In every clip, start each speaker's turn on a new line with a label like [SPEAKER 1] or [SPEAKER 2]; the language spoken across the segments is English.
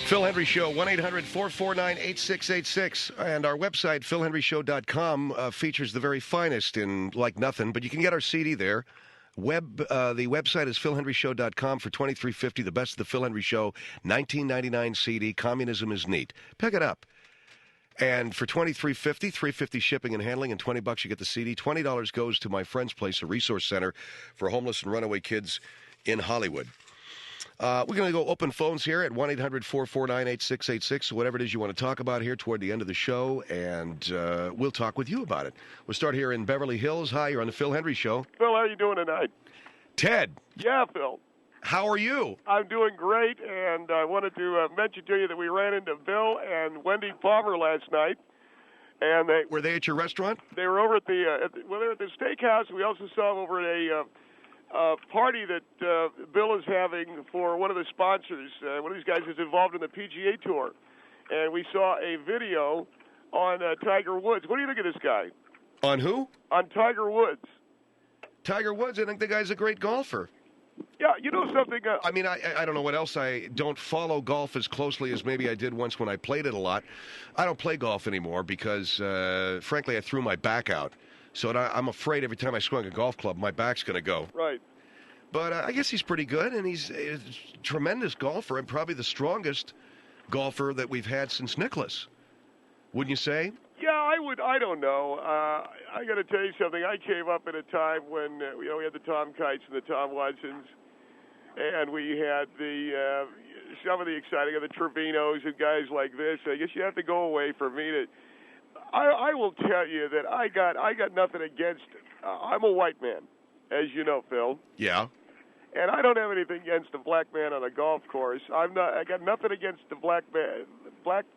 [SPEAKER 1] Phil Hendrie Show, 1-800-449-8686. And our website, philhendrieshow.com, features the very finest in Like Nothing, but you can get our CD there. The website is philhendrieshow.com for $23.50, the best of the Phil Hendrie Show, 1999 CD, Communism is Neat. Pick it up. And for $23.50, $3.50 shipping and handling, and $20 you get the CD. $20 goes to my friend's place, a resource center for homeless and runaway kids in Hollywood. We're going to go open phones here at 1-800-449-8686, whatever it is you want to talk about here toward the end of the show, and we'll talk with you about it. We'll start here in Beverly Hills. Hi, you're on the Phil Hendrie Show.
[SPEAKER 2] Phil, how are you doing tonight?
[SPEAKER 1] Ted.
[SPEAKER 2] Yeah, Phil.
[SPEAKER 1] How are you?
[SPEAKER 2] I'm doing great, and I wanted to mention to you that we ran into Bill and Wendy Palmer last night. And
[SPEAKER 1] were they at your restaurant?
[SPEAKER 2] They were over at they were at the steakhouse. We also saw them over at a party that Bill is having for one of the sponsors. One of these guys is involved in the PGA Tour. And we saw a video on Tiger Woods. What do you think of this guy?
[SPEAKER 1] On who?
[SPEAKER 2] On Tiger Woods.
[SPEAKER 1] Tiger Woods, I think the guy's a great golfer.
[SPEAKER 2] Yeah, you know something?
[SPEAKER 1] I mean, I don't know what else. I don't follow golf as closely as maybe I did once when I played it a lot. I don't play golf anymore because, frankly, I threw my back out. So I'm afraid every time I swing a golf club, my back's going to go.
[SPEAKER 2] Right.
[SPEAKER 1] But I guess he's pretty good, and he's a tremendous golfer and probably the strongest golfer that we've had since Nicklaus. Wouldn't you say?
[SPEAKER 2] Yeah, I would. I don't know. I got to tell you something. I came up at a time when we had the Tom Kites and the Tom Watsons, and we had some of the exciting of the Trevinos and guys like this. I guess you have to go away for me to. I will tell you that I got nothing against. I'm a white man, as you know, Phil.
[SPEAKER 1] Yeah.
[SPEAKER 2] And I don't have anything against a black man on a golf course. I got nothing against the black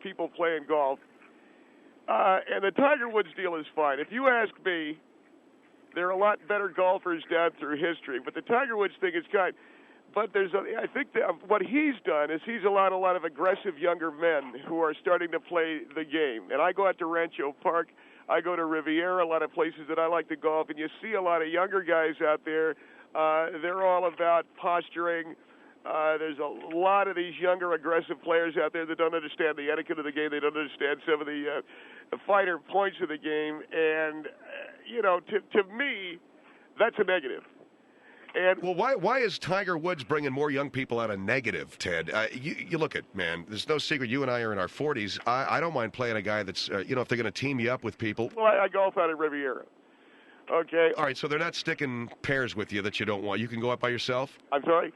[SPEAKER 2] people playing golf. And the Tiger Woods deal is fine. If you ask me, there are a lot better golfers down through history, but the Tiger Woods thing is kind. But I think that what he's done is he's allowed a lot of aggressive younger men who are starting to play the game. And I go out to Rancho Park, I go to Riviera, a lot of places that I like to golf, and you see a lot of younger guys out there. They're all about posturing. There's a lot of these younger, aggressive players out there that don't understand the etiquette of the game. They don't understand some of the finer points of the game. And, to me, that's a negative. And
[SPEAKER 1] well, why is Tiger Woods bringing more young people out of negative, Ted? You look at, man, there's no secret. You and I are in our 40s. I don't mind playing a guy that's, if they're going to team you up with people.
[SPEAKER 2] Well, I golf out at Riviera. Okay.
[SPEAKER 1] All right, so they're not sticking pairs with you that you don't want. You can go out by yourself?
[SPEAKER 2] I'm sorry?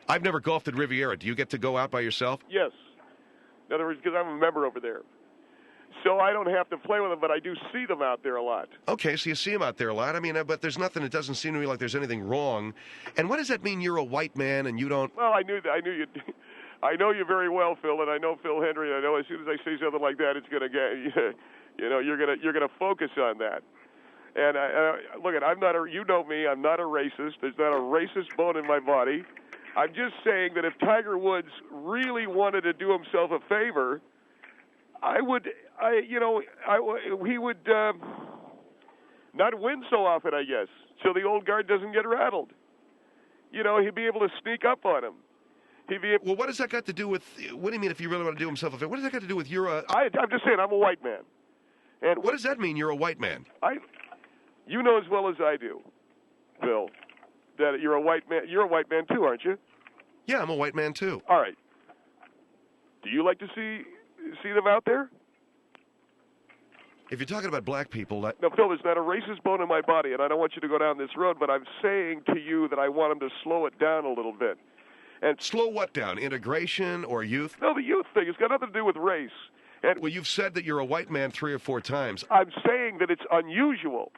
[SPEAKER 1] I've never golfed at Riviera. Do you get to go out by yourself?
[SPEAKER 2] Yes. In other words, because I'm a member over there. So I don't have to play with them, but I do see them out there a lot.
[SPEAKER 1] Okay, so you see them out there a lot. I mean, but there's nothing. It doesn't seem to me like there's anything wrong. And what does that mean? You're a white man and you don't.
[SPEAKER 2] Well, I knew you. I know you very well, Phil, and I know Phil Hendrie. I know as soon as I say something like that, it's going to get. You're going to focus on that. And look, I'm not a. You know me. I'm not a racist. There's not a racist bone in my body. I'm just saying that if Tiger Woods really wanted to do himself a favor, he would not win so often, I guess, so the old guard doesn't get rattled. He'd be able to sneak up on him.
[SPEAKER 1] Well, what does that got to do with? What do you mean if you really want to do himself a favor? What does that got to do with your?
[SPEAKER 2] I'm just saying I'm a white man. And
[SPEAKER 1] what does that mean? You're a white man.
[SPEAKER 2] You know as well as I do, Bill, that you're a white man. You're a white man too, aren't you?
[SPEAKER 1] Yeah, I'm a white man too.
[SPEAKER 2] All right. Do you like to see them out there?
[SPEAKER 1] If you're talking about black people,
[SPEAKER 2] no, Phil, there's not a racist bone in my body, and I don't want you to go down this road, but I'm saying to you that I want them to slow it down a little bit. And
[SPEAKER 1] slow what down? Integration or youth?
[SPEAKER 2] No, the youth thing. It's got nothing to do with race. And
[SPEAKER 1] well, you've said that you're a white man 3 or 4 times.
[SPEAKER 2] I'm saying that it's unusual.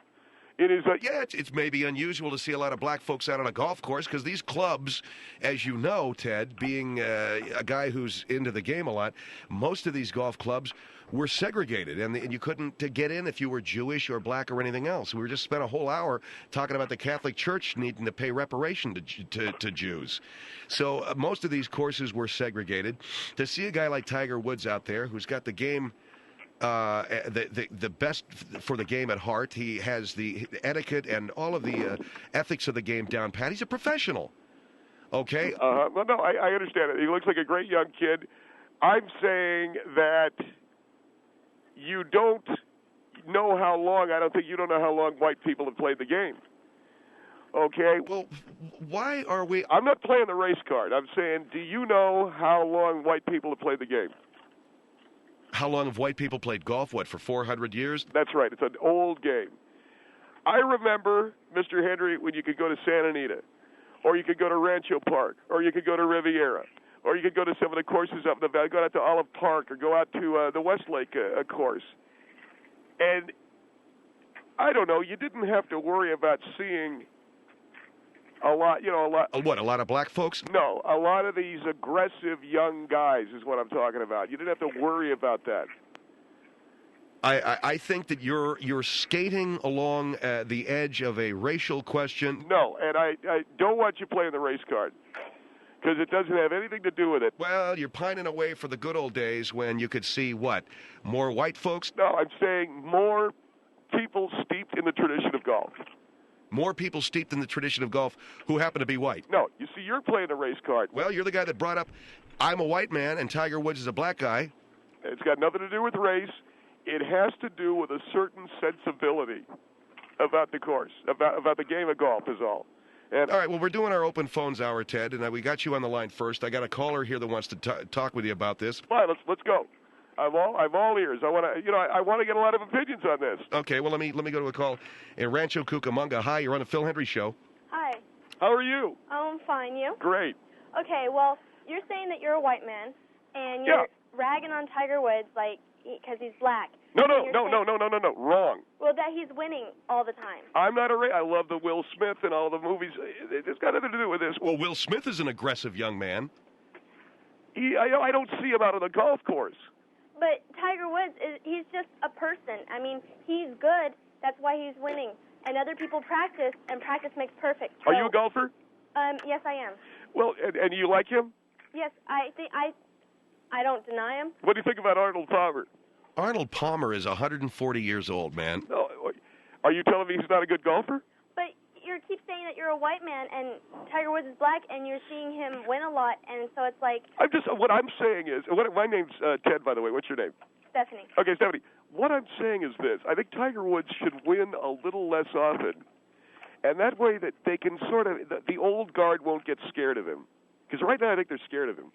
[SPEAKER 2] It is
[SPEAKER 1] yeah, it's maybe unusual to see a lot of black folks out on a golf course because these clubs, as you know, Ted, being a guy who's into the game a lot, most of these golf clubs were segregated, and you couldn't get in if you were Jewish or black or anything else. We just spent a whole hour talking about the Catholic Church needing to pay reparation to Jews. So most of these courses were segregated. To see a guy like Tiger Woods out there who's got the game the best for the game at heart. He has the etiquette and all of the ethics of the game down pat. He's a professional. Okay?
[SPEAKER 2] Well, no, I understand it. He looks like a great young kid. I'm saying that you don't know how long. I don't think you don't know how long white people have played the game. Okay.
[SPEAKER 1] Well, why are we?
[SPEAKER 2] I'm not playing the race card. I'm saying, do you know how long white people have played the game?
[SPEAKER 1] How long have white people played golf? What, for 400 years?
[SPEAKER 2] That's right. It's an old game. I remember, Mr. Hendrie, when you could go to Santa Anita, or you could go to Rancho Park, or you could go to Riviera, or you could go to some of the courses up in the valley, go out to Olive Park, or go out to the Westlake course. And I don't know, you didn't have to worry about seeing a lot.
[SPEAKER 1] What, a lot of black folks?
[SPEAKER 2] No, a lot of these aggressive young guys is what I'm talking about. You didn't have to worry about that.
[SPEAKER 1] I think that you're skating along the edge of a racial question.
[SPEAKER 2] No, and I don't want you playing the race card because it doesn't have anything to do with it.
[SPEAKER 1] Well, you're pining away for the good old days when you could see, what, more white folks?
[SPEAKER 2] No, I'm saying more people steeped in the tradition of golf.
[SPEAKER 1] More people steeped in the tradition of golf who happen to be white.
[SPEAKER 2] No, you see, you're playing the race card.
[SPEAKER 1] Well, you're the guy that brought up, I'm a white man and Tiger Woods is a black guy.
[SPEAKER 2] It's got nothing to do with race. It has to do with a certain sensibility about the course, about the game of golf is all. And
[SPEAKER 1] all right, well, we're doing our open phones hour, Ted, and we got you on the line first. I got a caller here that wants to talk with you about this.
[SPEAKER 2] Fine, let's go. I'm all ears. I want to get a lot of opinions on this.
[SPEAKER 1] Okay, well, let me go to a call in Rancho Cucamonga. Hi, you're on the Phil Hendrie Show.
[SPEAKER 3] Hi.
[SPEAKER 2] How are you?
[SPEAKER 3] I'm fine, you?
[SPEAKER 2] Great.
[SPEAKER 3] Okay, well, you're saying that you're a white man, and you're ragging on Tiger Woods because he's black.
[SPEAKER 2] No. Wrong.
[SPEAKER 3] Well, that he's winning all the time.
[SPEAKER 2] I'm not I love the Will Smith and all the movies. It's got nothing to do with this.
[SPEAKER 1] Well, Will Smith is an aggressive young man.
[SPEAKER 2] I don't see him out on the golf course.
[SPEAKER 3] But Tiger Woods, he's just a person. I mean, he's good. That's why he's winning. And other people practice, and practice makes perfect. So,
[SPEAKER 2] are you a golfer?
[SPEAKER 3] Yes, I am.
[SPEAKER 2] Well, and you like him?
[SPEAKER 3] Yes, I don't deny him.
[SPEAKER 2] What do you think about Arnold Palmer?
[SPEAKER 1] Arnold Palmer is 140 years old, man.
[SPEAKER 2] No, are you telling me he's not a good golfer?
[SPEAKER 3] But you keep saying that you're a white man and Tiger Woods is black, and you're seeing him win a lot, and so it's like.
[SPEAKER 2] What I'm saying is, my name's Ted, by the way. What's your name?
[SPEAKER 3] Stephanie.
[SPEAKER 2] Okay, Stephanie. What I'm saying is this: I think Tiger Woods should win a little less often, and that way that they can sort of the old guard won't get scared of him, because right now I think they're scared of him.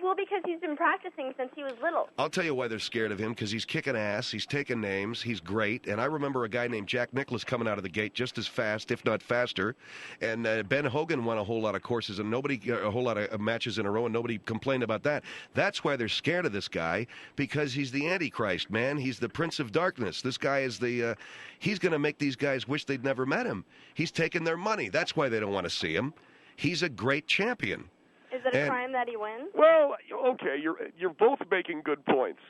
[SPEAKER 3] Well, because he's been practicing since he was little.
[SPEAKER 1] I'll tell you why they're scared of him, because he's kicking ass, he's taking names, he's great, and I remember a guy named Jack Nicklaus coming out of the gate just as fast, if not faster, and Ben Hogan won a whole lot of courses and a whole lot of matches in a row, and nobody complained about that. That's why they're scared of this guy, because he's the Antichrist, man. He's the Prince of Darkness. This guy is he's going to make these guys wish they'd never met him. He's taking their money. That's why they don't want to see him. He's a great champion.
[SPEAKER 3] Is it a crime that he wins?
[SPEAKER 2] Well, okay, you're both making good points.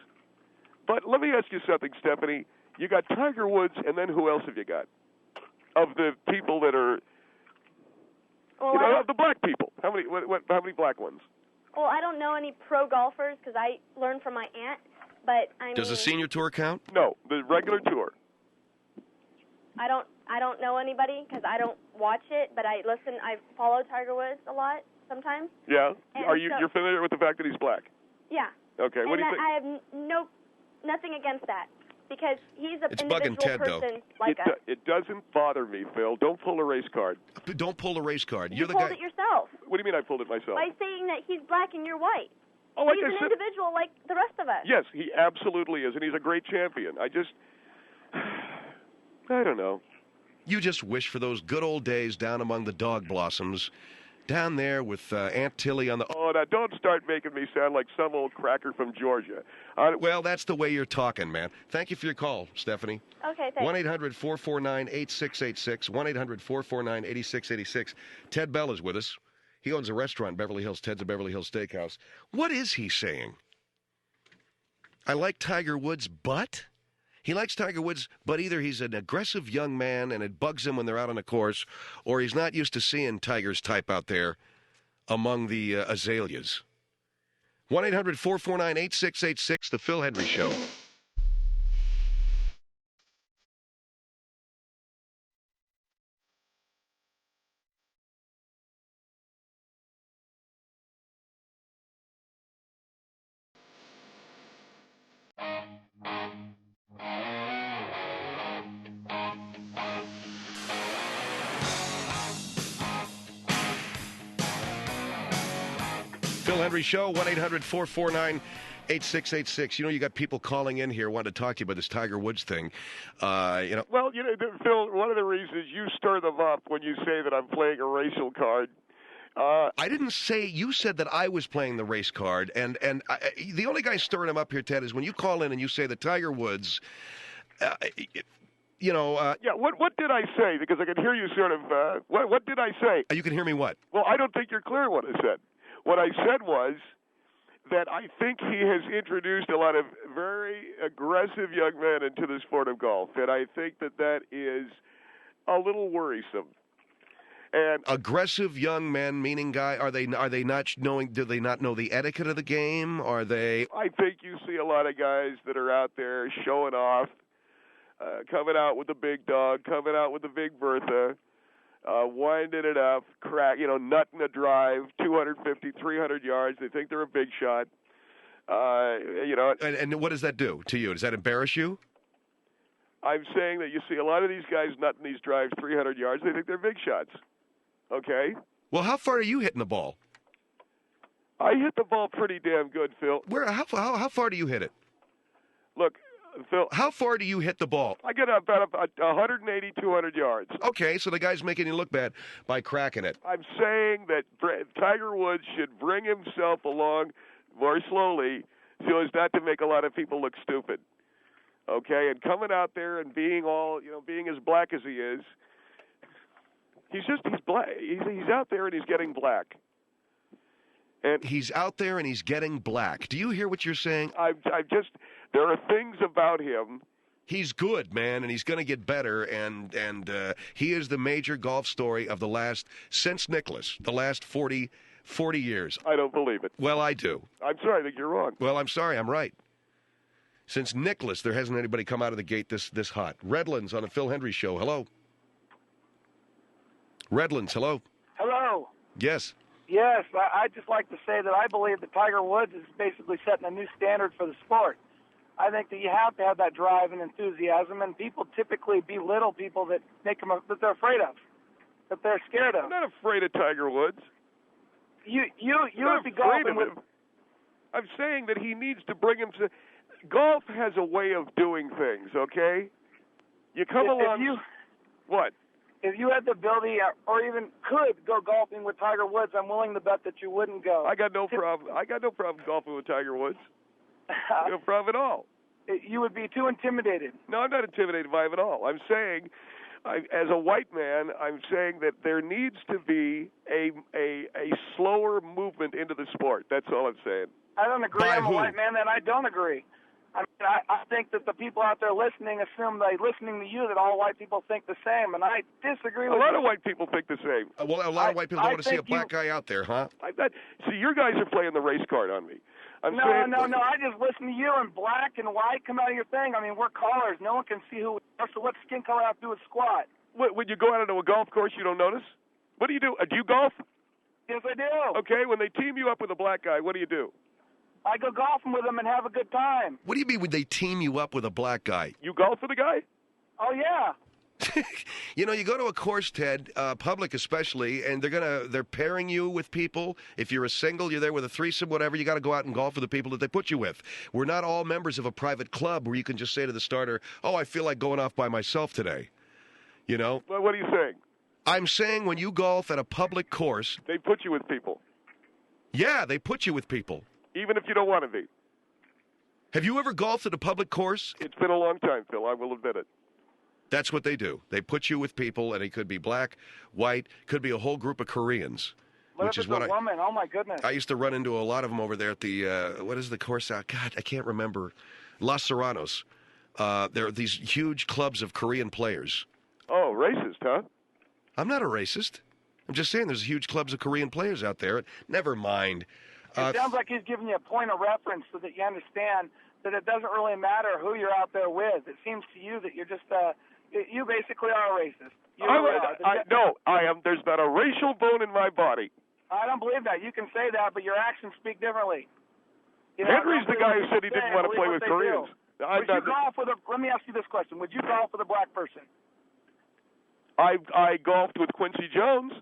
[SPEAKER 2] But let me ask you something, Stephanie. You got Tiger Woods, and then who else have you got? Of the people that are, of the black people. How many black ones?
[SPEAKER 3] Well, I don't know any pro golfers because I learned from my aunt. But
[SPEAKER 1] does the senior tour count?
[SPEAKER 2] No, the regular tour.
[SPEAKER 3] I don't know anybody because I don't watch it, but I listen. I follow Tiger Woods a lot. Sometimes.
[SPEAKER 2] Yeah. You're familiar with the fact that he's black?
[SPEAKER 3] Yeah.
[SPEAKER 2] Okay. What do you think?
[SPEAKER 3] I have nothing against that because he's an individual
[SPEAKER 1] Ted,
[SPEAKER 3] person like us.
[SPEAKER 2] It doesn't bother me, Phil. Don't pull a race card.
[SPEAKER 1] Don't pull a race card.
[SPEAKER 3] You pulled it yourself.
[SPEAKER 2] What do you mean I pulled it myself?
[SPEAKER 3] By saying that he's black and you're white.
[SPEAKER 2] Oh, like
[SPEAKER 3] he's an individual like the rest of us.
[SPEAKER 2] Yes, he absolutely is, and he's a great champion. I don't know.
[SPEAKER 1] You just wish for those good old days down among the dog blossoms. Down there with Aunt Tilly on the...
[SPEAKER 2] Oh, now don't start making me sound like some old cracker from Georgia.
[SPEAKER 1] Well, that's the way you're talking, man. Thank you for your call, Stephanie.
[SPEAKER 3] Okay, thanks.
[SPEAKER 1] 1-800-449-8666. 1-800-449-8686. Ted Bell is with us. He owns a restaurant in Beverly Hills, Ted's a Beverly Hills Steakhouse. What is he saying? I like Tiger Woods, but... He likes Tiger Woods, but either he's an aggressive young man and it bugs him when they're out on the course, or he's not used to seeing Tiger's type out there among the azaleas. 1-800-449-8686, The Phil Hendrie Show. Hendrie Show, 1-800-449-8686. You know, you got people calling in here wanting to talk to you about this Tiger Woods thing.
[SPEAKER 2] Well, Phil, one of the reasons you stir them up when you say that I'm playing a racial card.
[SPEAKER 1] I didn't say, you said that I was playing the race card, and the only guy stirring them up here, Ted, is when you call in and you say that Tiger Woods,
[SPEAKER 2] Yeah, what did I say? Because I can hear you sort of, what did I say?
[SPEAKER 1] You can hear me what?
[SPEAKER 2] Well, I don't think you're clear what I said. What I said was that I think he has introduced a lot of very aggressive young men into the sport of golf, and I think that is a little worrisome. And
[SPEAKER 1] aggressive young men, meaning guy, are they not knowing? Do they not know the etiquette of the game? Are they?
[SPEAKER 2] I think you see a lot of guys that are out there showing off, coming out with the big dog, coming out with the big Bertha, winding it up, nutting a drive, 250, 300 yards. They think they're a big shot.
[SPEAKER 1] And what does that do to you? Does that embarrass you?
[SPEAKER 2] I'm saying that you see a lot of these guys nutting these drives 300 yards. They think they're big shots. Okay?
[SPEAKER 1] Well, how far are you hitting the ball?
[SPEAKER 2] I hit the ball pretty damn good, Phil.
[SPEAKER 1] How far do you hit it?
[SPEAKER 2] Look, Phil.
[SPEAKER 1] How far do you hit the ball?
[SPEAKER 2] I get about 180, 200 yards.
[SPEAKER 1] Okay, so the guy's making you look bad by cracking it.
[SPEAKER 2] I'm saying that Tiger Woods should bring himself along more slowly so as not to make a lot of people look stupid. Okay, and coming out there and being as black as he is, he's black. He's out there and he's getting black. And
[SPEAKER 1] he's out there and he's getting black. Do you hear what you're saying?
[SPEAKER 2] There are things about him.
[SPEAKER 1] He's good, man, and he's going to get better, and he is the major golf story of since Nicklaus, the last 40 years.
[SPEAKER 2] I don't believe it.
[SPEAKER 1] Well, I do.
[SPEAKER 2] I'm sorry, I think you're wrong.
[SPEAKER 1] Well, I'm sorry, I'm right. Since Nicklaus, there hasn't anybody come out of the gate this hot. Redlands on the Phil Hendrie Show. Hello. Redlands, hello.
[SPEAKER 4] Hello.
[SPEAKER 1] Yes.
[SPEAKER 4] Yes, I'd just like to say that I believe that Tiger Woods is basically setting a new standard for the sport. I think that you have to have that drive and enthusiasm, and people typically belittle people that that they're afraid of, that they're scared of.
[SPEAKER 2] I'm not afraid of Tiger Woods.
[SPEAKER 4] You
[SPEAKER 2] would be golfing with him. I'm saying that he needs to bring him to. Golf has a way of doing things. Okay, you come along. What?
[SPEAKER 4] If you had the ability or even could go golfing with Tiger Woods, I'm willing to bet that you wouldn't go.
[SPEAKER 2] I got no problem. I got no problem golfing with Tiger Woods. No problem at all.
[SPEAKER 4] You would be too intimidated.
[SPEAKER 2] No, I'm not intimidated by him at all. I'm saying, as a white man, I'm saying that there needs to be a slower movement into the sport. That's all I'm saying.
[SPEAKER 4] I don't agree. I'm a white man, and I don't agree. I mean, I think that the people out there listening assume by listening to you that all white people think the same, and I disagree with you.
[SPEAKER 2] A lot of white people think the same.
[SPEAKER 1] Well, a lot of white people don't want to see a black guy out there, huh?
[SPEAKER 2] See, your guys are playing the race card on me.
[SPEAKER 4] No. I just listen to you, and black and white come out of your thing. I mean, we're callers. No one can see who we are, so what's skin color have to do with squat?
[SPEAKER 2] When you go out into a golf course, you don't notice? What do you do? Do you golf?
[SPEAKER 4] Yes, I do.
[SPEAKER 2] Okay, when they team you up with a black guy, what do you do?
[SPEAKER 4] I go golfing with them and have a good time.
[SPEAKER 1] What do you mean when they team you up with a black guy?
[SPEAKER 2] You golf with a guy?
[SPEAKER 4] Oh, yeah.
[SPEAKER 1] You go to a course, Ted, public especially, and they're pairing you with people. If you're a single, you're there with a threesome, whatever, you got to go out and golf with the people that they put you with. We're not all members of a private club where you can just say to the starter, oh, I feel like going off by myself today.
[SPEAKER 2] Well, what are you saying?
[SPEAKER 1] I'm saying when you golf at a public course...
[SPEAKER 2] They put you with people.
[SPEAKER 1] Yeah, they put you with people.
[SPEAKER 2] Even if you don't want to be.
[SPEAKER 1] Have you ever golfed at a public course?
[SPEAKER 2] It's been a long time, Phil. I will admit it.
[SPEAKER 1] That's what they do. They put you with people, and it could be black, white, could be a whole group of Koreans.
[SPEAKER 4] What if it's a woman? Oh, my goodness.
[SPEAKER 1] I used to run into a lot of them over there at the, what is the course out? God, I can't remember. Los Serranos. There are these huge clubs of Korean players.
[SPEAKER 2] Oh, racist, huh?
[SPEAKER 1] I'm not a racist. I'm just saying there's huge clubs of Korean players out there. Never mind.
[SPEAKER 4] It sounds like he's giving you a point of reference so that you understand that it doesn't really matter who you're out there with. It seems to you that you're just, you basically are a racist.
[SPEAKER 2] No, I am. There's not a racial bone in my body.
[SPEAKER 4] I don't believe that. You can say that, but your actions speak differently.
[SPEAKER 2] Hendrie's the guy who said he didn't want to play with Koreans.
[SPEAKER 4] Would you golf with let me ask you this question. Would you golf with a black person?
[SPEAKER 2] I golfed with Quincy Jones.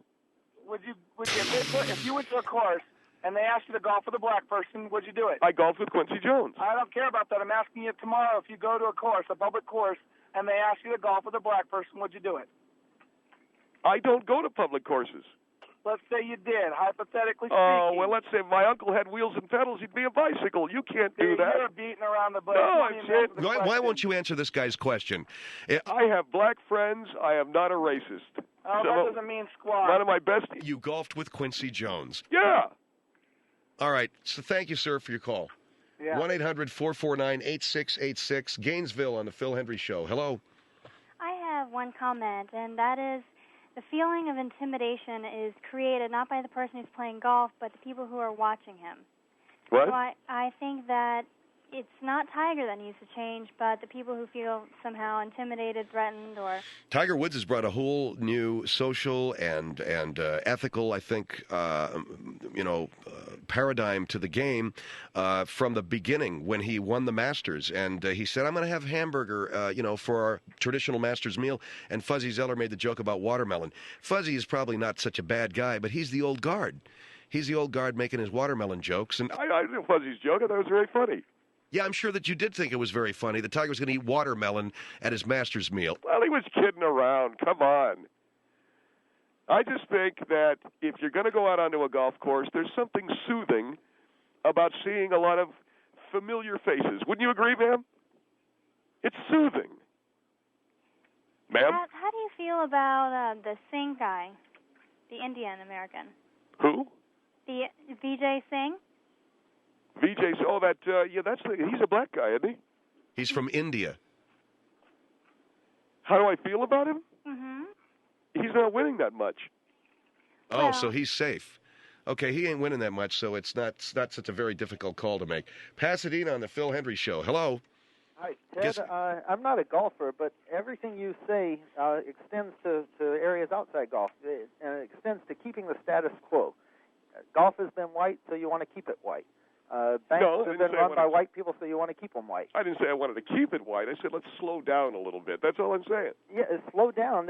[SPEAKER 4] Would you if you went to a course and they asked you to golf with a black person, would you do it?
[SPEAKER 2] I golfed with Quincy Jones.
[SPEAKER 4] I don't care about that. I'm asking you tomorrow, if you go to a course, a public course, and they ask you to golf with a black person, would you do it?
[SPEAKER 2] I don't go to public courses.
[SPEAKER 4] Let's say you did, hypothetically speaking.
[SPEAKER 2] Oh, well, let's say my uncle had wheels and pedals. He'd be a bicycle. You can't do that.
[SPEAKER 4] You're beating around the bush.
[SPEAKER 2] No, I'm saying...
[SPEAKER 1] Why won't you answer this guy's question?
[SPEAKER 2] I have black friends. I am not a racist.
[SPEAKER 4] Oh,
[SPEAKER 2] So,
[SPEAKER 4] that doesn't mean squat.
[SPEAKER 2] one of my best...
[SPEAKER 1] You golfed with Quincy Jones.
[SPEAKER 2] Yeah.
[SPEAKER 1] All right. So thank you, sir, for your call.
[SPEAKER 4] Yeah.
[SPEAKER 1] 1-800-449-8686. Gainesville on the Phil Hendrie Show. Hello.
[SPEAKER 5] I have one comment, and that is the feeling of intimidation is created not by the person who's playing golf, but the people who are watching him.
[SPEAKER 2] What?
[SPEAKER 5] So I think that it's not Tiger that needs to change, but the people who feel somehow intimidated, threatened, or...
[SPEAKER 1] Tiger Woods has brought a whole new social and ethical, I think, paradigm to the game from the beginning when he won the Masters. And he said, I'm going to have hamburger, for our traditional Masters meal. And Fuzzy Zeller made the joke about watermelon. Fuzzy is probably not such a bad guy, but he's the old guard. He's the old guard making his watermelon jokes. And
[SPEAKER 2] I didn't Fuzzy's joke. I thought it was very funny.
[SPEAKER 1] yeah, I'm sure that you did think it was very funny. The Tiger was going to eat watermelon at his Masters meal.
[SPEAKER 2] Well, he was kidding around. Come on. I just think that if you're going to go out onto a golf course, there's something soothing about seeing a lot of familiar faces. Wouldn't you agree, ma'am? It's soothing. Ma'am?
[SPEAKER 5] How do you feel about the Singh guy, the Indian American?
[SPEAKER 2] Who?
[SPEAKER 5] The Vijay Singh?
[SPEAKER 2] VJ, he's a black guy, isn't he?
[SPEAKER 1] He's from India.
[SPEAKER 2] How do I feel about him?
[SPEAKER 5] Mm-hmm.
[SPEAKER 2] He's not winning that much.
[SPEAKER 1] Oh,
[SPEAKER 5] Well-
[SPEAKER 1] so he's safe. Okay, he ain't winning that much, so it's not such a very difficult call to make. Pasadena on the Phil Hendrie Show. Hello.
[SPEAKER 6] Hi, Ted.
[SPEAKER 1] Yes.
[SPEAKER 6] I'm not a golfer, but everything you say extends to areas outside golf. It extends to keeping the status quo. Golf has been white, so you want to keep it white. Banks
[SPEAKER 2] No, I
[SPEAKER 6] have
[SPEAKER 2] didn't
[SPEAKER 6] been
[SPEAKER 2] say I
[SPEAKER 6] run by
[SPEAKER 2] wanted-
[SPEAKER 6] white people, so you want to keep them white.
[SPEAKER 2] I didn't say I wanted to keep it white. I said let's slow down a little bit. That's all I'm saying.
[SPEAKER 6] Yeah, slow down.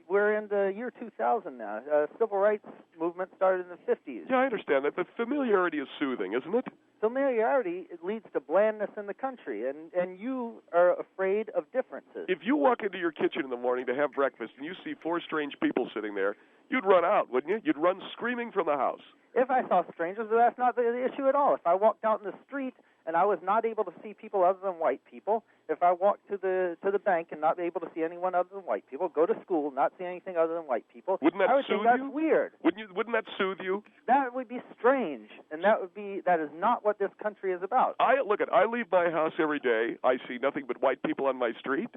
[SPEAKER 6] We're in the year 2000 now. Civil rights movement started in the 50s.
[SPEAKER 2] Yeah, I understand that, but familiarity is soothing, isn't it?
[SPEAKER 6] Familiarity, it leads to blandness in the country, and you are afraid of differences.
[SPEAKER 2] If you walk into your kitchen in the morning to have breakfast and you see four strange people sitting there, you'd run out, wouldn't you? You'd run screaming from the house.
[SPEAKER 6] If I saw strangers, that's not the issue at all. If I walked out in the street and I was not able to see people other than white people, if I walked to the bank and not able to see anyone other than white people, go to school, not see anything other than white people,
[SPEAKER 2] Wouldn't that
[SPEAKER 6] I would
[SPEAKER 2] soothe
[SPEAKER 6] think that's
[SPEAKER 2] you?
[SPEAKER 6] weird.
[SPEAKER 2] Wouldn't that soothe you?
[SPEAKER 6] That would be strange, and that is not what this country is about.
[SPEAKER 2] I leave my house every day. I see nothing but white people on my street.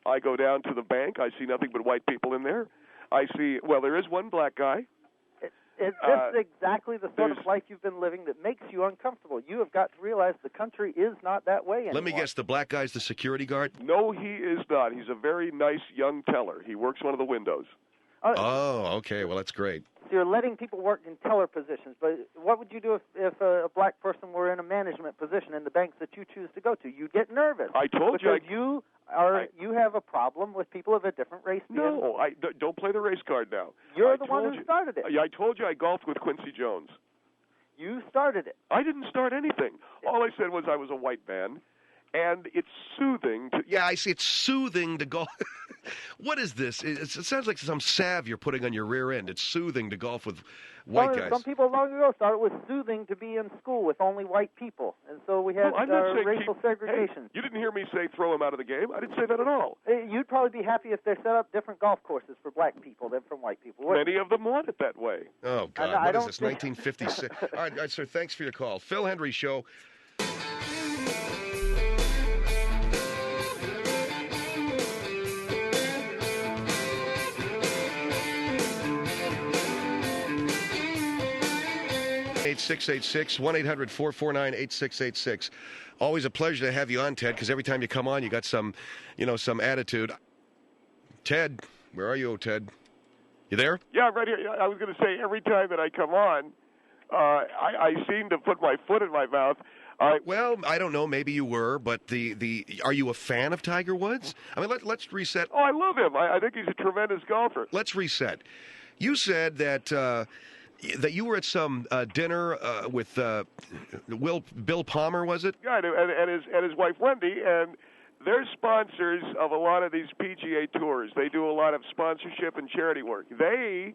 [SPEAKER 2] I go down to the bank. I see nothing but white people in there. There is one black guy.
[SPEAKER 6] This is exactly the sort of life you've been living that makes you uncomfortable. You have got to realize the country is not that way anymore.
[SPEAKER 1] Let me guess, the black guy's the security guard?
[SPEAKER 2] No, he is not. He's a very nice young teller. He works one of the windows.
[SPEAKER 1] Oh, okay. Well, that's great.
[SPEAKER 6] So you're letting people work in teller positions, but what would you do if a black person were in a management position in the banks that you choose to go to? You'd get nervous.
[SPEAKER 2] I told you.
[SPEAKER 6] Because you have a problem with people of a different race.
[SPEAKER 2] No, don't play the race card now.
[SPEAKER 6] You're the one who started it.
[SPEAKER 2] I told you I golfed with Quincy Jones.
[SPEAKER 6] You started it.
[SPEAKER 2] I didn't start anything. All I said was I was a white man, and it's soothing to...
[SPEAKER 1] Yeah, I see. It's soothing to golf. What is this? It sounds like some salve you're putting on your rear end. It's soothing to golf with white guys.
[SPEAKER 6] Some people long ago thought it was soothing to be in school with only white people, and so we had
[SPEAKER 2] I'm not saying
[SPEAKER 6] racial segregation.
[SPEAKER 2] Hey, you didn't hear me say throw him out of the game. I didn't say that at all.
[SPEAKER 6] You'd probably be happy if they set up different golf courses for black people than from white people.
[SPEAKER 2] Many of them want it that way.
[SPEAKER 1] Oh, God.
[SPEAKER 6] I
[SPEAKER 1] What is
[SPEAKER 6] don't
[SPEAKER 1] this,
[SPEAKER 6] think-
[SPEAKER 1] 1956? All right, sir, thanks for your call. Phil Hendrie Show. (866) 1-800-449-8686. Always a pleasure to have you on, Ted, because every time you come on, you got some attitude. Ted, where are you, Ted? You there?
[SPEAKER 2] Yeah, right here. I was going to say every time that I come on, I seem to put my foot in my mouth.
[SPEAKER 1] Well, I don't know. Maybe you were, but are you a fan of Tiger Woods? I mean, let's reset.
[SPEAKER 2] Oh, I love him. I think he's a tremendous golfer.
[SPEAKER 1] Let's reset. You said that that you were at some dinner with Bill Palmer, was it?
[SPEAKER 2] Yeah, and his wife Wendy, and they're sponsors of a lot of these PGA tours. They do a lot of sponsorship and charity work. They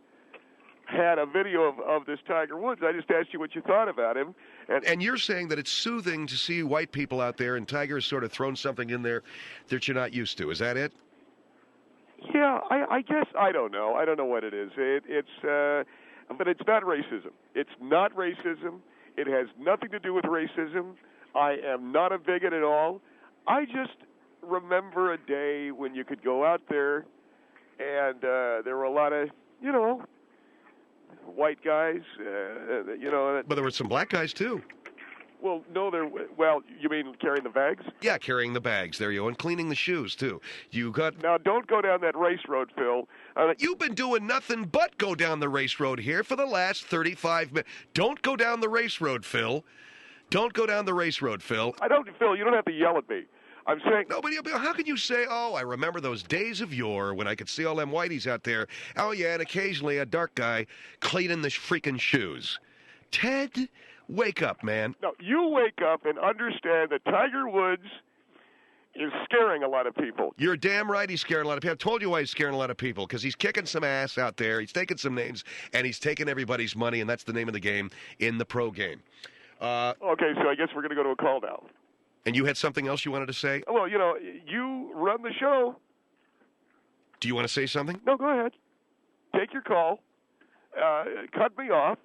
[SPEAKER 2] had a video of this Tiger Woods. I just asked you what you thought about him.
[SPEAKER 1] And you're saying that it's soothing to see white people out there, and Tiger's sort of thrown something in there that you're not used to. Is that it?
[SPEAKER 2] Yeah, I guess. I don't know. I don't know what it is. But it's not racism. It's not racism. It has nothing to do with racism. I am not a bigot at all. I just remember a day when you could go out there, and there were a lot of, white guys,
[SPEAKER 1] But there were some black guys, too.
[SPEAKER 2] Well, no, you mean carrying the bags?
[SPEAKER 1] Yeah, carrying the bags. There you go. And cleaning the shoes, too.
[SPEAKER 2] Now, don't go down that race road, Phil.
[SPEAKER 1] You've been doing nothing but go down the race road here for the last 35 minutes. Don't go down the race road, Phil. Don't go down the race road, Phil.
[SPEAKER 2] Phil, you don't have to yell at me. I'm saying...
[SPEAKER 1] No, but how can you say, oh, I remember those days of yore when I could see all them whiteys out there. Oh, yeah, and occasionally a dark guy cleaning the freaking shoes. Ted, wake up, man.
[SPEAKER 2] No, you wake up and understand that Tiger Woods is scaring a lot of people.
[SPEAKER 1] You're damn right he's scaring a lot of people. I told you why he's scaring a lot of people, because he's kicking some ass out there. He's taking some names, and he's taking everybody's money, and that's the name of the game in the pro game.
[SPEAKER 2] Okay, so I guess we're going to go to a call now.
[SPEAKER 1] And you had something else you wanted to say?
[SPEAKER 2] Well, you run the show.
[SPEAKER 1] Do you want to say something?
[SPEAKER 2] No, go ahead. Take your call. Cut me off.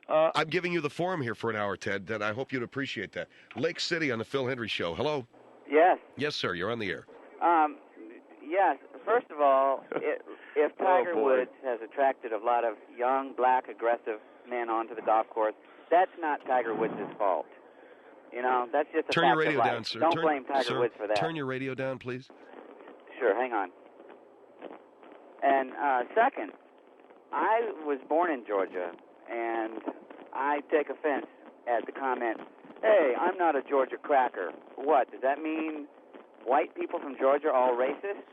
[SPEAKER 1] I'm giving you the forum here for an hour, Ted, and I hope you'd appreciate that. Lake City on the Phil Hendrie Show. Hello?
[SPEAKER 7] Yes.
[SPEAKER 1] Yes, sir. You're on the air.
[SPEAKER 7] Yes. First of all, if Tiger Woods has attracted a lot of young, black, aggressive men onto the golf course, that's not Tiger Woods' fault. That's just a
[SPEAKER 1] Turn
[SPEAKER 7] fact
[SPEAKER 1] your radio
[SPEAKER 7] of life.
[SPEAKER 1] down, sir.
[SPEAKER 7] Don't blame Tiger Woods for that.
[SPEAKER 1] Turn your radio down, please.
[SPEAKER 7] Sure, hang on. And second, I was born in Georgia, and I take offense at the comment, hey, I'm not a Georgia cracker. What, does that mean white people from Georgia are all racist?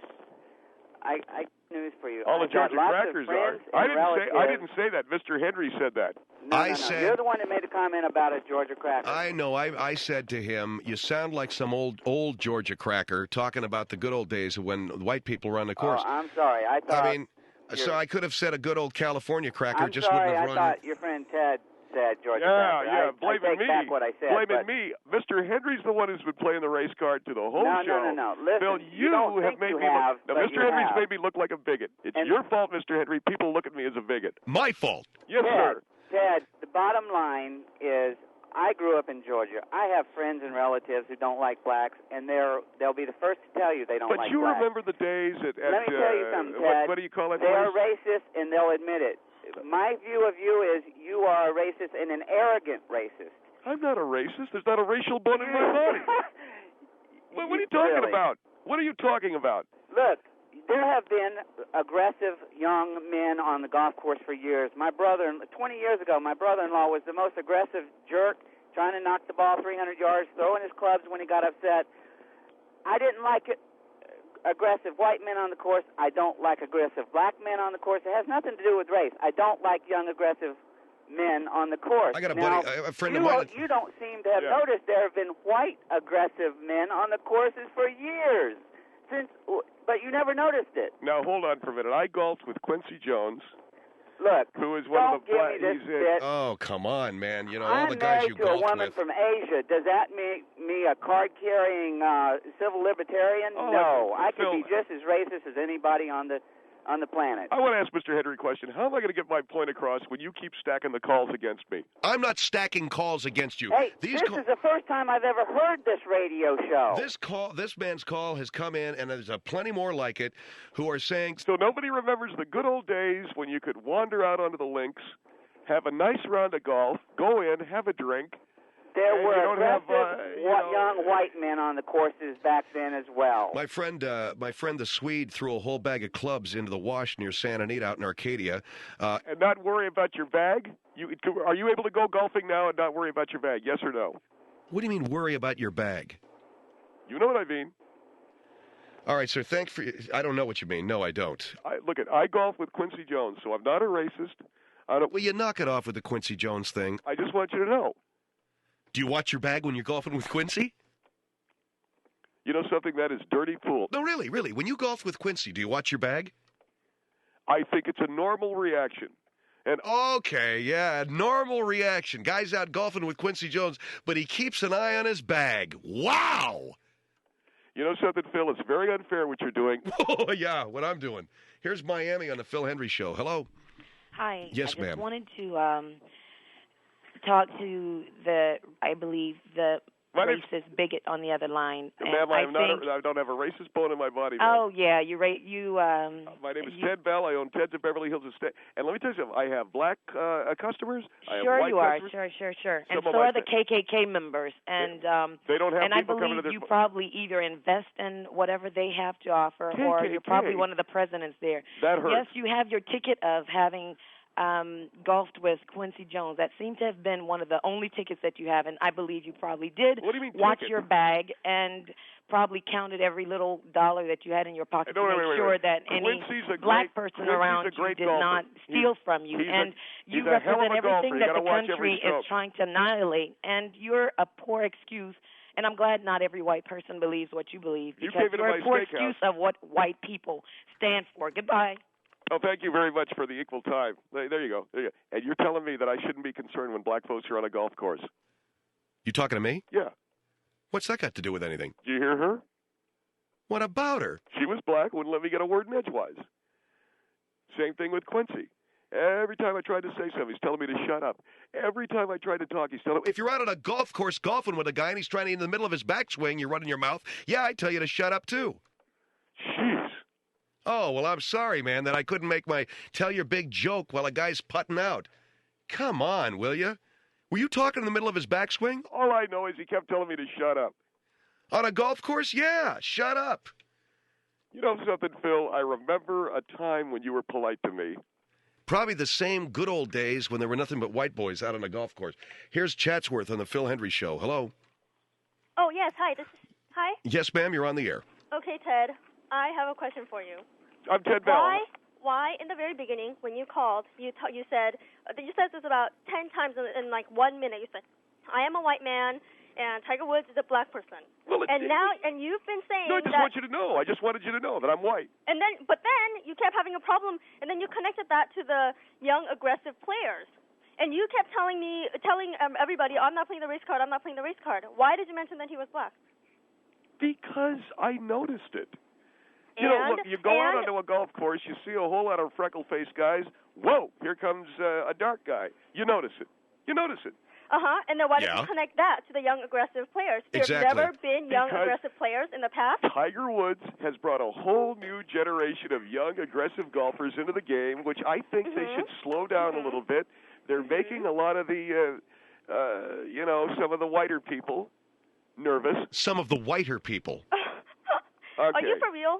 [SPEAKER 7] I news for you.
[SPEAKER 2] All the Georgia crackers are. I didn't say that. Mr. Hendrie said that.
[SPEAKER 7] No. You're the one that made the comment about a Georgia cracker.
[SPEAKER 1] I know. I said to him, you sound like some old Georgia cracker talking about the good old days of when white people were on the course.
[SPEAKER 7] Oh, I'm sorry.
[SPEAKER 1] So I could have said a good old California cracker.
[SPEAKER 7] I'm
[SPEAKER 1] just
[SPEAKER 7] sorry.
[SPEAKER 1] wouldn't have run.
[SPEAKER 7] I thought your friend Ted said Georgia cracker.
[SPEAKER 2] Yeah, blaming me.
[SPEAKER 7] Back what I said,
[SPEAKER 2] blaming me. Mr. Hendrie's the one who's been playing the race card to the whole show.
[SPEAKER 7] No. Listen,
[SPEAKER 2] Phil, you have made me look. Now, Mr. Hendrie's made me look like a bigot. It's your fault, Mr. Hendrie. People look at me as a bigot.
[SPEAKER 1] My fault.
[SPEAKER 2] Yes, sir.
[SPEAKER 7] Ted, the bottom line is I grew up in Georgia. I have friends and relatives who don't like blacks, and they'll be the first to tell you they don't like blacks.
[SPEAKER 2] But you remember the days at
[SPEAKER 7] Let me tell you something, Ted.
[SPEAKER 2] What do you call it?
[SPEAKER 7] They are racist, and they'll admit it. My view of you is you are a racist and an arrogant racist.
[SPEAKER 2] I'm not a racist. There's not a racial bone in my body. What are you talking about? What are you talking about?
[SPEAKER 7] Look, there have been aggressive young men on the golf course for years. 20 years ago, my brother-in-law was the most aggressive jerk, trying to knock the ball 300 yards, throwing his clubs when he got upset. I didn't like it. Aggressive white men on the course. I don't like aggressive black men on the course. It has nothing to do with race. I don't like young, aggressive men on the course.
[SPEAKER 1] I got a friend of mine.
[SPEAKER 7] You don't seem to have noticed there have been white, aggressive men on the courses for years. But you never noticed it.
[SPEAKER 2] Now, hold on for a minute. I golfed with Quincy Jones.
[SPEAKER 7] Look,
[SPEAKER 2] who is one of the
[SPEAKER 7] black?
[SPEAKER 1] Oh, come on, man! All
[SPEAKER 7] I'm
[SPEAKER 1] the guys you golfed with.
[SPEAKER 7] I'm married to a woman from Asia. Does that make me a card-carrying civil libertarian? No, I could be just as racist as anybody on the planet.
[SPEAKER 2] I want to ask Mr. Hendrie a question. How am I going to get my point across when you keep stacking the calls against me?
[SPEAKER 1] I'm not stacking calls against you.
[SPEAKER 7] Hey, this is the first time I've ever heard this radio show.
[SPEAKER 1] This man's call has come in, and there's plenty more like it, who are saying...
[SPEAKER 2] So nobody remembers the good old days when you could wander out onto the links, have a nice round of golf, go in, have a drink...
[SPEAKER 7] There were aggressive young white men on the courses back then as well.
[SPEAKER 1] My friend the Swede threw a whole bag of clubs into the wash near Santa Anita out in Arcadia.
[SPEAKER 2] And not worry about your bag? Are you able to go golfing now and not worry about your bag, yes or no?
[SPEAKER 1] What do you mean worry about your bag?
[SPEAKER 2] You know what I mean.
[SPEAKER 1] All right, sir, I don't know what you mean. No, I don't.
[SPEAKER 2] I golf with Quincy Jones, so I'm not a racist.
[SPEAKER 1] Will you knock it off with the Quincy Jones thing?
[SPEAKER 2] I just want you to know.
[SPEAKER 1] Do you watch your bag when you're golfing with Quincy?
[SPEAKER 2] You know something? That is dirty pool.
[SPEAKER 1] No, really. When you golf with Quincy, do you watch your bag?
[SPEAKER 2] I think it's a normal reaction. And
[SPEAKER 1] okay, yeah, normal reaction. Guy's out golfing with Quincy Jones, but he keeps an eye on his bag. Wow!
[SPEAKER 2] You know something, Phil? It's very unfair what you're doing.
[SPEAKER 1] Oh, yeah, what I'm doing. Here's Miami on the Phil Hendrie Show. Hello.
[SPEAKER 8] Hi.
[SPEAKER 1] Yes,
[SPEAKER 8] I
[SPEAKER 1] ma'am.
[SPEAKER 8] just wanted to talk to I believe, the racist bigot on the other line.
[SPEAKER 2] Ma'am, I don't have a racist bone in my body. Ma'am.
[SPEAKER 8] Oh, yeah, you're right.
[SPEAKER 2] My name is Ted Bell. I own Ted's of Beverly Hills Estate. And let me tell you something. I have black customers. I have white customers.
[SPEAKER 8] Sure. And so are the KKK members. And
[SPEAKER 2] they don't have
[SPEAKER 8] and I
[SPEAKER 2] people coming to
[SPEAKER 8] believe
[SPEAKER 2] their...
[SPEAKER 8] you probably either invest in whatever they have to offer,
[SPEAKER 2] KKK.
[SPEAKER 8] or you're probably one of the presidents there.
[SPEAKER 2] That hurts.
[SPEAKER 8] Yes, you have your ticket of having golfed with Quincy Jones. That seemed to have been one of the only tickets that you have, and I believe you probably did
[SPEAKER 2] What do you mean
[SPEAKER 8] watch
[SPEAKER 2] ticket?
[SPEAKER 8] your bag and probably counted every little dollar that you had in your pocket to make sure that any black person around you did not steal from you. And you represent everything that the country is trying to annihilate, and you're a poor excuse. And I'm glad not every white person believes what you believe, because you're a poor excuse of what white people stand for. Goodbye.
[SPEAKER 2] Oh, thank you very much for the equal time. There you go. And you're telling me that I shouldn't be concerned when black folks are on a golf course.
[SPEAKER 1] You talking to me?
[SPEAKER 2] Yeah.
[SPEAKER 1] What's that got to do with anything?
[SPEAKER 2] Did you hear her?
[SPEAKER 1] What about her?
[SPEAKER 2] She was black, wouldn't let me get a word in edgewise. Same thing with Quincy. Every time I tried to say something, he's telling me to shut up. Every time I tried to talk, he's telling me...
[SPEAKER 1] If you're out on a golf course golfing with a guy and he's trying to, in the middle of his backswing, you're running your mouth, yeah, I tell you to shut up, too.
[SPEAKER 2] Jeez.
[SPEAKER 1] Oh, well, I'm sorry, man, that I couldn't make my tell your big joke while a guy's putting out. Come on, will you? Were you talking in the middle of his backswing?
[SPEAKER 2] All I know is he kept telling me to shut up.
[SPEAKER 1] On a golf course? Yeah, shut up.
[SPEAKER 2] You know something, Phil? I remember a time when you were polite to me.
[SPEAKER 1] Probably the same good old days when there were nothing but white boys out on a golf course. Here's Chatsworth on the Phil Hendrie Show. Hello.
[SPEAKER 3] Oh, yes, hi. Hi?
[SPEAKER 1] Yes, ma'am, you're on the air.
[SPEAKER 3] Okay, Ted. I have a question for you.
[SPEAKER 2] I'm Ted Bell.
[SPEAKER 3] Why in the very beginning when you called, you said this about 10 times in like 1 minute. You said, I am a white man and Tiger Woods is a black person.
[SPEAKER 2] Well,
[SPEAKER 3] and you've been saying
[SPEAKER 2] No, I just want you to know. I just wanted you to know that I'm white.
[SPEAKER 3] But then you kept having a problem, and then you connected that to the young aggressive players. And you kept telling everybody, I'm not playing the race card, I'm not playing the race card. Why did you mention that he was black?
[SPEAKER 2] Because I noticed it. You know, look, you go out onto a golf course, you see a whole lot of freckle-faced guys. Whoa, here comes a dark guy. You notice it.
[SPEAKER 3] Uh-huh, and then why did you connect that to the young aggressive players? There's never been young aggressive players in the past?
[SPEAKER 2] Tiger Woods has brought a whole new generation of young aggressive golfers into the game, which I think they should slow down a little bit. They're making a lot of the, some of the whiter people nervous.
[SPEAKER 1] Some of the whiter people.
[SPEAKER 2] Okay.
[SPEAKER 3] Are you for real?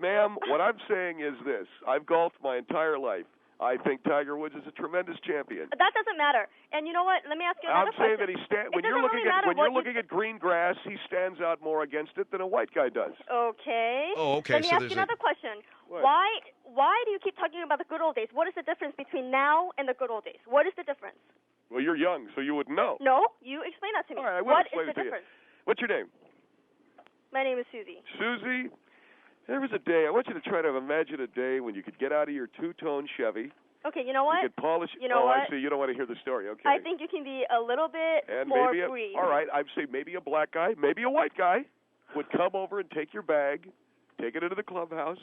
[SPEAKER 2] Ma'am, what I'm saying is this. I've golfed my entire life. I think Tiger Woods is a tremendous champion.
[SPEAKER 3] That doesn't matter. And you know what? Let me ask you another question.
[SPEAKER 2] I'm saying that when you're looking at green grass, he stands out more against it than a white guy does.
[SPEAKER 3] Okay.
[SPEAKER 1] Oh, okay.
[SPEAKER 3] Let me ask you another question.
[SPEAKER 2] What?
[SPEAKER 3] Why do you keep talking about the good old days? What is the difference between now and the good old days? What is the difference?
[SPEAKER 2] Well, you're young, so you wouldn't know.
[SPEAKER 3] No, you explain that to me.
[SPEAKER 2] All right, I will
[SPEAKER 3] what
[SPEAKER 2] explain
[SPEAKER 3] is the difference?
[SPEAKER 2] What's your name?
[SPEAKER 3] My name is Susie.
[SPEAKER 2] Susie, there was a day. I want you to try to imagine a day when you could get out of your two-tone Chevy.
[SPEAKER 3] Okay, you know what?
[SPEAKER 2] You could polish.
[SPEAKER 3] You know what?
[SPEAKER 2] I see. You don't want to hear the story. Okay.
[SPEAKER 3] I think you can be a little bit
[SPEAKER 2] and
[SPEAKER 3] more
[SPEAKER 2] maybe
[SPEAKER 3] free.
[SPEAKER 2] All right, I'd say maybe a black guy, maybe a white guy would come over and take your bag, take it into the clubhouse.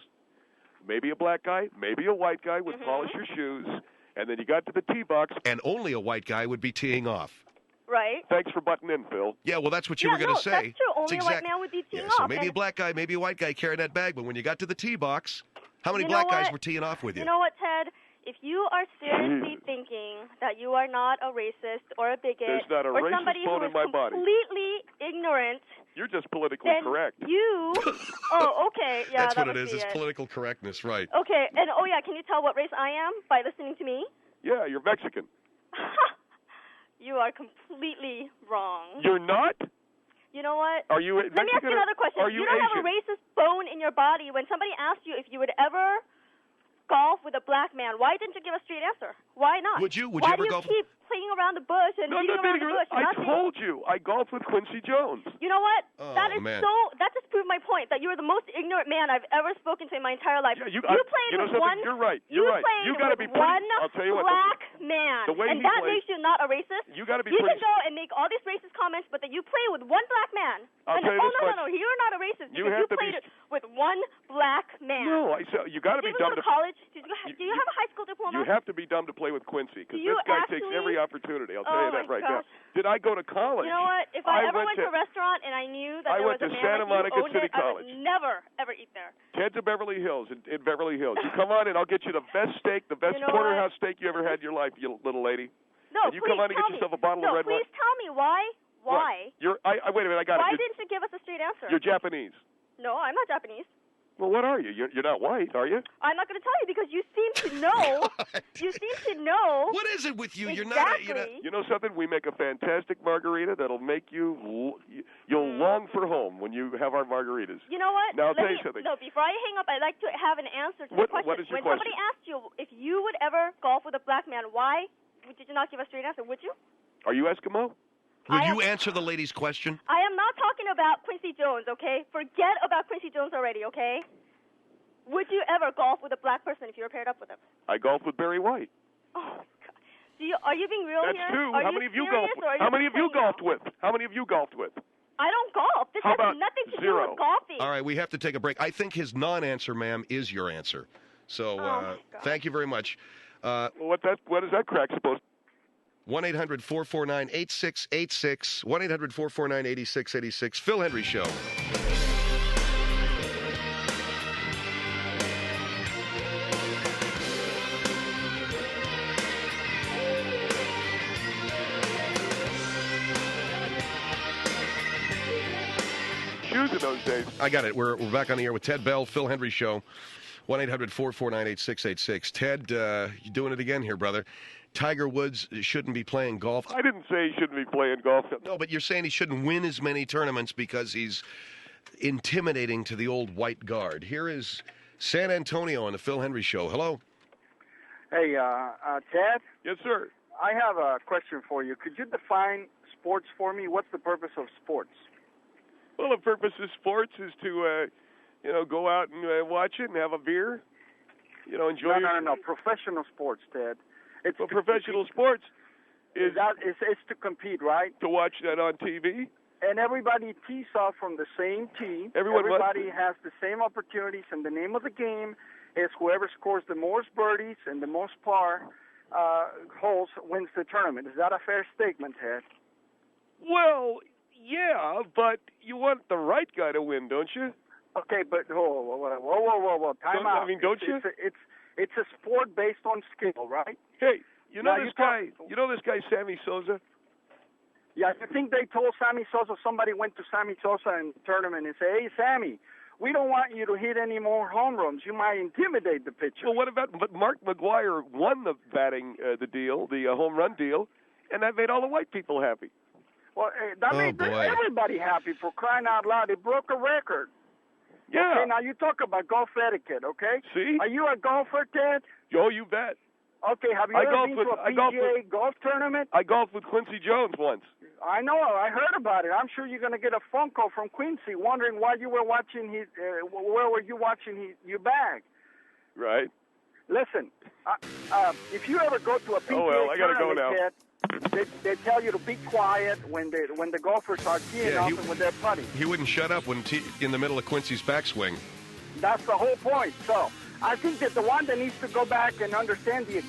[SPEAKER 2] Maybe a black guy, maybe a white guy would polish your shoes, and then you got to the tee box.
[SPEAKER 1] And only a white guy would be teeing off.
[SPEAKER 3] Right.
[SPEAKER 2] Thanks for butting in, Phil.
[SPEAKER 1] Yeah, well, that's what you were going to say.
[SPEAKER 3] That's true. Only a white man would be teeing off.
[SPEAKER 1] So maybe a black guy, maybe a white guy carrying that bag. But when you got to the tee box, how many black guys were teeing off with you?
[SPEAKER 3] You know what, Ted? If you are seriously thinking that you are not a racist or a bigot
[SPEAKER 2] There's not a
[SPEAKER 3] or
[SPEAKER 2] racist
[SPEAKER 3] somebody
[SPEAKER 2] bone
[SPEAKER 3] who
[SPEAKER 2] in
[SPEAKER 3] is
[SPEAKER 2] my body.
[SPEAKER 3] completely ignorant,
[SPEAKER 2] you're just politically
[SPEAKER 3] then
[SPEAKER 2] correct.
[SPEAKER 3] You, oh, okay, yeah,
[SPEAKER 1] that's
[SPEAKER 3] that
[SPEAKER 1] what it is.
[SPEAKER 3] It's
[SPEAKER 1] political correctness, right?
[SPEAKER 3] Okay, and can you tell what race I am by listening to me?
[SPEAKER 2] Yeah, you're Mexican.
[SPEAKER 3] You are completely wrong.
[SPEAKER 2] You're not?
[SPEAKER 3] You know what?
[SPEAKER 2] Are you Mexican?
[SPEAKER 3] Let me ask you another question.
[SPEAKER 2] Are you
[SPEAKER 3] don't
[SPEAKER 2] Asian?
[SPEAKER 3] have a racist bone in your body. When somebody asked you if you would ever golf with a black man? Why didn't you give a straight answer? Why not?
[SPEAKER 1] Would you
[SPEAKER 3] Why
[SPEAKER 1] ever
[SPEAKER 3] do you
[SPEAKER 1] golf?
[SPEAKER 3] keep playing around the bush and beating around the bush?
[SPEAKER 2] I told you, I golf with Quincy Jones.
[SPEAKER 3] You know what?
[SPEAKER 1] Oh,
[SPEAKER 3] that is
[SPEAKER 1] man.
[SPEAKER 3] that just proved my point, that you are the most ignorant man I've ever spoken to in my entire life.
[SPEAKER 2] Yeah,
[SPEAKER 3] you played
[SPEAKER 2] you know
[SPEAKER 3] with one.
[SPEAKER 2] You're right.
[SPEAKER 3] You
[SPEAKER 2] right. You
[SPEAKER 3] played
[SPEAKER 2] be
[SPEAKER 3] with one
[SPEAKER 2] I'll tell you what,
[SPEAKER 3] black man.
[SPEAKER 2] The way
[SPEAKER 3] and
[SPEAKER 2] he
[SPEAKER 3] that
[SPEAKER 2] plays,
[SPEAKER 3] makes you not a racist.
[SPEAKER 2] You got to be
[SPEAKER 3] You
[SPEAKER 2] pretty.
[SPEAKER 3] can go and make all these racist comments, but that you play with one black man.
[SPEAKER 2] I'll tell you this much.
[SPEAKER 3] No, you're not a racist
[SPEAKER 2] You
[SPEAKER 3] because
[SPEAKER 2] have
[SPEAKER 3] you
[SPEAKER 2] to
[SPEAKER 3] played with one black man.
[SPEAKER 2] No, you got to be dumb
[SPEAKER 3] to college. Do you have a high school diploma?
[SPEAKER 2] You have to be dumb to play with Quincy because
[SPEAKER 3] Do you
[SPEAKER 2] this guy
[SPEAKER 3] actually?
[SPEAKER 2] takes every opportunity. I'll tell you that
[SPEAKER 3] my
[SPEAKER 2] right
[SPEAKER 3] gosh.
[SPEAKER 2] now. Did I go to college?
[SPEAKER 3] You know what? If I ever went to
[SPEAKER 2] to
[SPEAKER 3] a restaurant and I knew that
[SPEAKER 2] I
[SPEAKER 3] there
[SPEAKER 2] went
[SPEAKER 3] was a
[SPEAKER 2] to
[SPEAKER 3] man
[SPEAKER 2] Santa Monica
[SPEAKER 3] who owned
[SPEAKER 2] City
[SPEAKER 3] it,
[SPEAKER 2] College.
[SPEAKER 3] I would never ever eat there.
[SPEAKER 2] Ted's of Beverly Hills in Beverly Hills. You come on and I'll get you the best steak, the best
[SPEAKER 3] You know
[SPEAKER 2] porterhouse steak you ever had in your life, you little lady.
[SPEAKER 3] No,
[SPEAKER 2] and you
[SPEAKER 3] please
[SPEAKER 2] come on and
[SPEAKER 3] tell
[SPEAKER 2] get yourself
[SPEAKER 3] me.
[SPEAKER 2] a bottle of red wine.
[SPEAKER 3] Please tell me why. Why?
[SPEAKER 2] Wait a minute, I got
[SPEAKER 3] Why
[SPEAKER 2] it.
[SPEAKER 3] didn't you give us a straight answer?
[SPEAKER 2] You're Japanese.
[SPEAKER 3] No, I'm not Japanese.
[SPEAKER 2] Well, what are you? You're not white, are you?
[SPEAKER 3] I'm not going to tell you because you seem to know. You seem to know.
[SPEAKER 1] What is it with you?
[SPEAKER 3] Exactly.
[SPEAKER 1] You're not.
[SPEAKER 2] You know something? We make a fantastic margarita that'll make you'll long for home when you have our margaritas.
[SPEAKER 3] You know what?
[SPEAKER 2] Now I'll tell you something.
[SPEAKER 3] No, before I hang up, I'd like to have an answer to the question.
[SPEAKER 2] What is your
[SPEAKER 3] when
[SPEAKER 2] question?
[SPEAKER 3] somebody asked you if you would ever golf with a black man, why did you not give a straight answer? Would you?
[SPEAKER 2] Are you Eskimo?
[SPEAKER 1] Would you answer the lady's question?
[SPEAKER 3] I am not talking about Quincy Jones, okay? Forget about Quincy Jones already, okay? Would you ever golf with a black person if you were paired up with him?
[SPEAKER 2] I golf with Barry White.
[SPEAKER 3] Oh, God. Are you being real
[SPEAKER 2] That's
[SPEAKER 3] here?
[SPEAKER 2] two.
[SPEAKER 3] Are
[SPEAKER 2] How
[SPEAKER 3] you
[SPEAKER 2] many of you
[SPEAKER 3] serious,
[SPEAKER 2] golfed?
[SPEAKER 3] or are
[SPEAKER 2] How many of you
[SPEAKER 3] playing
[SPEAKER 2] golfed
[SPEAKER 3] now?
[SPEAKER 2] with? How many of you golfed with?
[SPEAKER 3] I don't golf. This
[SPEAKER 2] How
[SPEAKER 3] has
[SPEAKER 2] about
[SPEAKER 3] nothing to
[SPEAKER 2] zero?
[SPEAKER 3] do with golfing.
[SPEAKER 1] All right, we have to take a break. I think his non-answer, ma'am, is your answer. So thank you very much.
[SPEAKER 2] Well, what is that crack supposed to
[SPEAKER 1] 1-800-449-8686. 1-800-449-8686. Phil Hendrie Show.
[SPEAKER 2] shoes in those days?
[SPEAKER 1] I got it. We're back on the air with Ted Bell, Phil Hendrie Show. 1-800-449-8686. Ted, you're doing it again here, brother. Tiger Woods shouldn't be playing golf.
[SPEAKER 2] I didn't say he shouldn't be playing golf.
[SPEAKER 1] No, but you're saying he shouldn't win as many tournaments because he's intimidating to the old white guard. Here is San Antonio on the Phil Hendrie Show. Hello.
[SPEAKER 9] Hey, Ted?
[SPEAKER 2] Yes, sir.
[SPEAKER 9] I have a question for you. Could you define sports for me? What's the purpose of sports?
[SPEAKER 2] Well, the purpose of sports is to, go out and watch it and have a beer. Enjoy.
[SPEAKER 9] No. Professional sports, Ted.
[SPEAKER 2] It's professional sports is
[SPEAKER 9] to compete, right?
[SPEAKER 2] To watch that on TV.
[SPEAKER 9] And everybody tees off from the same tee. Everybody has the same opportunities, and the name of the game is whoever scores the most birdies and the most par holes wins the tournament. Is that a fair statement, Ted?
[SPEAKER 2] Well, yeah, but you want the right guy to win, don't you?
[SPEAKER 9] Okay, but whoa, time out.
[SPEAKER 2] I mean, don't you?
[SPEAKER 9] It's a sport based on skill, right?
[SPEAKER 2] Hey, you know this guy Sammy Sosa?
[SPEAKER 9] Yeah, I think they told Sammy Sosa, somebody went to Sammy Sosa in the tournament and said, hey, Sammy, we don't want you to hit any more home runs. You might intimidate the pitcher.
[SPEAKER 2] Well, but Mark McGwire won the batting, the home run deal, and that made all the white people happy.
[SPEAKER 9] Well, that made everybody happy, for crying out loud. It broke a record.
[SPEAKER 2] Yeah.
[SPEAKER 9] Okay, now you talk about golf etiquette, okay?
[SPEAKER 2] See?
[SPEAKER 9] Are you a golfer, Ted?
[SPEAKER 2] Oh, you bet.
[SPEAKER 9] Okay, have you ever been to a PGA golf tournament?
[SPEAKER 2] I golfed with Quincy Jones once.
[SPEAKER 9] I know. I heard about it. I'm sure you're going to get a phone call from Quincy wondering why you were watching where were you watching your bag?
[SPEAKER 2] Right.
[SPEAKER 9] Listen, if you ever go to a PGA
[SPEAKER 2] I gotta go now.
[SPEAKER 9] Ted, they tell you to be quiet when the golfers are teeing off and when they're putting.
[SPEAKER 1] He wouldn't shut up when in the middle of Quincy's backswing.
[SPEAKER 9] That's the whole point. So I think that the one that needs to go back and understand the golf